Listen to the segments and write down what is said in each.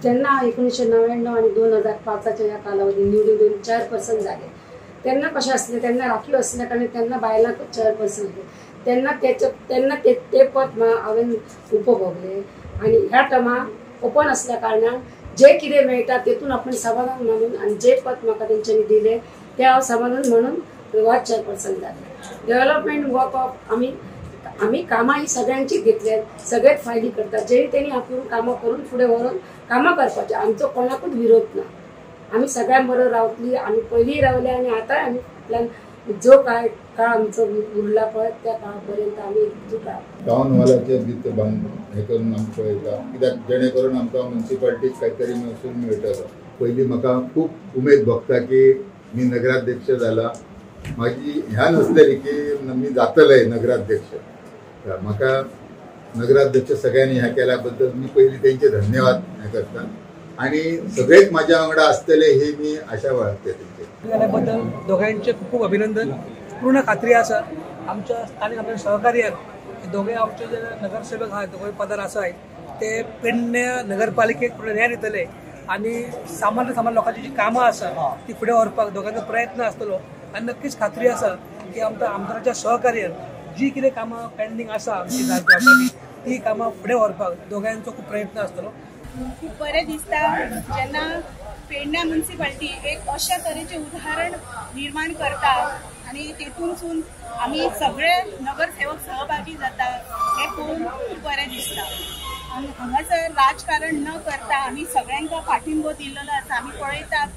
ज्यांना 1999 आणि 2005च्या या कालावधीत निवडून चेअरपर्सन झाले त्यांना कसे असले, त्यांना राखीव असल्या कारण त्यांना बायला चेअरपर्सन होते, त्यांना ते पद हांवें उपभोगले आणि ह्या टर्मा ओपन असल्या कारणान जे कितें मेळटा तेतून आपण समाधान म्हणून आणि जे पद म्हाका तेंच्यांनी दिले ते हांव समाधान म्हणून वायस चेअरपर्सन जाले। डेव्हलपमेंट वर्क ऑफ आम्ही कामां ही सगळ्यांची घेतले, सगळेच फायली करतात, जे त्यांनी आपण कामां करून फुडें व्हरून कामां करपाचे, आमचो कोणाकूच विरोध ना। आम्ही सगळ्यां बरोबर रावतली, आम्ही पयलीं रावले आणि आता आम्ही आपल्यान जो काळ आमचो उरला पळय त्या काळापर्यंत आम्ही एकजूट रावतली। टाउन हॉलाचेर भितर हे करून आमकां पळयता, कित्याक जेणे करून आमकां म्युनिसिपालिटीक कांय महसूल मेळटलो। पयलीं म्हाका खूब उमेद भोगता की मी नगराध्यक्ष जाला, माझी ह्या नसलेली की मी जातले नगराध्यक्ष। म्हाका नगराध्यक्ष सगळ्यांनी ह्या केल्या बद्दल मी पयलीं तेंचे धन्यवाद करता आणि सगळेच माझ्या वांगडा असतले हे मी आशा बाळगते त्याबद्दल दोघांचे खूप खूप अभिनंदन। पूर्ण खात्री आसा आमच्या स्थानिक आमचे सहकारी आहेत, दोघे आमचे जे नगरसेवक आहेत दोघे पदार आसा ते पेडण्या नगरपालिकेक फुडें न्याय दितले आणि सामान्य लोकांची जी कामां आसा ती फुडें व्हरपाक दोघांचो प्रयत्न आसतलो आणि नक्कीच खात्री आसा की आमच्या आमदाराच्या सहकार्यान जी कितें कामां पेंडिंग आसा आमची जावपाची ती कामां फुडें व्हरपाक दोघांचो खूप प्रयत्न आसतलो। खूप बरें दिसता जेन्ना पेडण्या म्युनिसिपालिटी एक अशा तरेचे उदाहरण निर्माण करता आणि तेतूनसून आम्ही सगळे नगरसेवक सहभागी जाता हे पळोवन खूप बरें दिसता। आनी हांगासर राजकारण न करता आम्ही सगळ्यांका पाठिंबो दिल्लो आसा। आम्ही पळयतात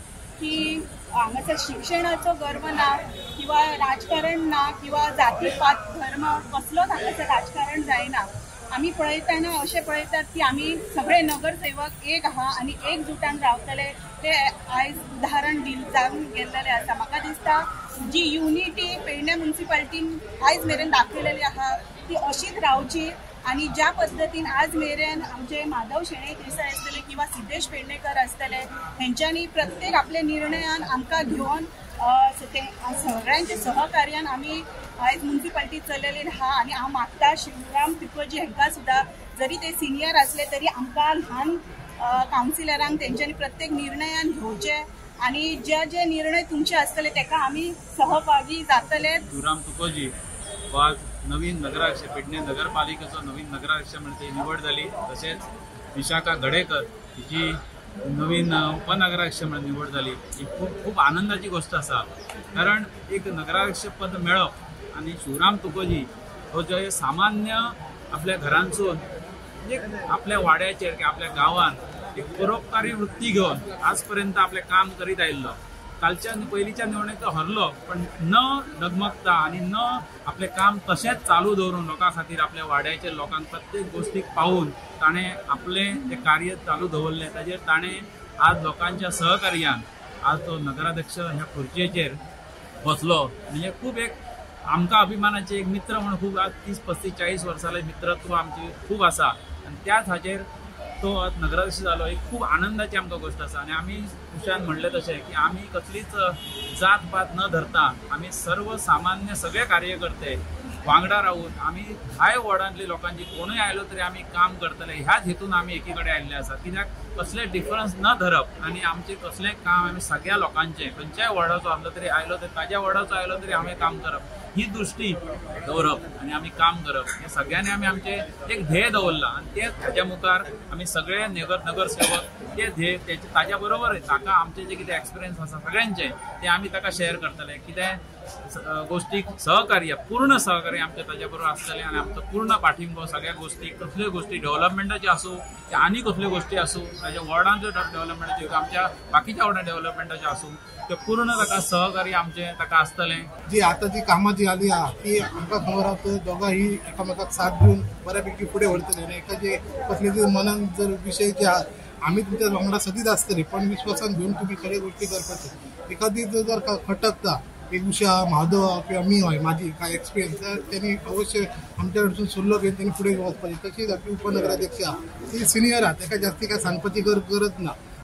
की हांगासर शिक्षणाचो गर्व ना किंवा राजकारण ना किंवा जातीपात धर्म कसलोच हांगासर राजकारण जायना। आम्ही पळयतना अशें पळयतात की आम्ही सगळे नगरसेवक एक आहा आणि एकजुटान रावतले ते आयज उदाहरण जावन गेल्लेले आसा। म्हाका दिसता जी युनिटी पेडण्या म्युनिसिपालिटीन आयज मेरेन दाखयलेली आहा ती अशीच रावची आणि ज्या पद्धतीन आज मेरेन आमचे माधव शेणे देसाय आसतले किंवा सिद्धेश पेडणेकर आसतले हेंच्यांनी प्रत्येक आपले निर्णयान आमकां घेवन सगळ्यांच्या सहकार्यान आम्ही आयज म्युनिसिपालिटी चललेली आहा आणि हांव मागता शिवराम तुकोजी हेंकां सुद्दां जरी ते सिनियर असले तरी आमकां ल्हान कावन्सिलरांक तेंच्यांनी प्रत्येक निर्णयान घेवचे आणि जे निर्णय तुमचे आसतले तेका आम्ही सहभागी जातले। शिवराम तुकोजी आज नवीन नगराध्यक्ष पेडणे नगरपालिकेचो नवीन नगराध्यक्ष म्हणून ती निवड झाली, तसेच विशाखा गडेकर हिची नवीन उपनगराध्यक्ष म्हणून निवड झाली। ही खूप आनंदाची गोष्ट असा, कारण एक नगराध्यक्ष पद मेळप आणि शिवराम तुकोजी हो जे सामान्य आपल्या घरांसून एक आपल्या वाड्याचेर की आपल्या गावात एक परोपकारी वृत्ती घेऊन आजपर्यंत आपले काम करीत आयिल्लो। कालच्या पयलींच्या निवडणुकीत हरलो पण न डगमगता आणि न आपले काम तशेंच चालू दवरून लोकां खातीर आपल्या वाड्याच्या लोकांक प्रत्येक गोष्टीक पावून ताणें आपले ते कार्य चालू दवरलें। ताजेर ताणें आज लोकांच्या सहकार्यान आज तो नगराध्यक्ष ह्या खुर्चेचेर बसलो, म्हणजे खूप एक आमकां अभिमानाचे एक मित्र म्हणून खूप आज 30-35-40 वर्सांले मित्रत्व आमचे खूप आसा आणि त्याच हाचेर तो आज नगराध्यक्ष जालो। एक खूप आनंदाची आमकां गोष्ट आसा आणि आमी खुशान म्हणले तशें की आमी कसलीच जात पात न धरता आमी सर्व सामान्य सगळे कार्यकर्ते वांगडा रावून आमी ह्या वॉर्डांतली लोकांची कोणूय आयलो तरी आमी काम करतले ह्याच हेतून आमी एकी कडेन आयिल्ले आसा। कित्याक कसले डिफरन्स न धरप आणि आमचे कसलें काम आमी सगळ्या लोकांचें खंयच्याय वॉर्डाचो आसलो तरी आयलो तरी ताज्या वॉर्डाचो आयलो तरी आमी काम करप ही दृष्टी दवरप आणि आमी काम करप हे सगळ्यांनी आमी आमचे एक ध्येय दवरला आणि तेच हाच्या मुखार आमी सगळे नगरसेवक ते ध्येय ताज्या बरोबर ताका आमचे जे कितें एक्सपिरियन्स आसा सगळ्यांचे ते आमी ताका शेअर करतले। कितें गोष्टीक सहकार्य पूर्ण सहकार्य आमचे ताज्या बरोबर आसतलें आणि आमचो पूर्ण पाठिंबो सगळ्या गोष्टी कसल्यो गोष्टी डेव्हलपमेंटाच्यो आसूं त्या आनी कसल्यो गोष्टी आसूं ताज्या वॉर्डांच्यो डेव्हलपमेंटाच्यो आमच्या बाकीच्या वॉर्डां डेव्हलपमेंटाच्यो आसूं ते पूर्ण ताका सहकार्य आमचे ताका आसतलें। जी आता जी कामां जी आली आहा ती आमकां खबर आसा दोगांय एकामेकाक साथ दिवन बऱ्यापैकी फुडें व्हरतले आनी एकाचे कसले तरी मनान जर विशय जे आहा आमी तुमच्या वांगडा सदींच आसतली पण विश्वासान घेवन तुमी खरे गोष्टी करपाच्यो। एखादी जर खटकता एक उषा माधव किंवा मी होय माझी काय एक्सपिरियन्स तर त्यांनी अवश्य आमच्या कडसून सल्लो घेवन त्यांनी फुडें वचपाचें। तशीच आपली उपनगराध्यक्ष ती सिनियर आहा ताका जास्ती काय सांगपाची गरज ना।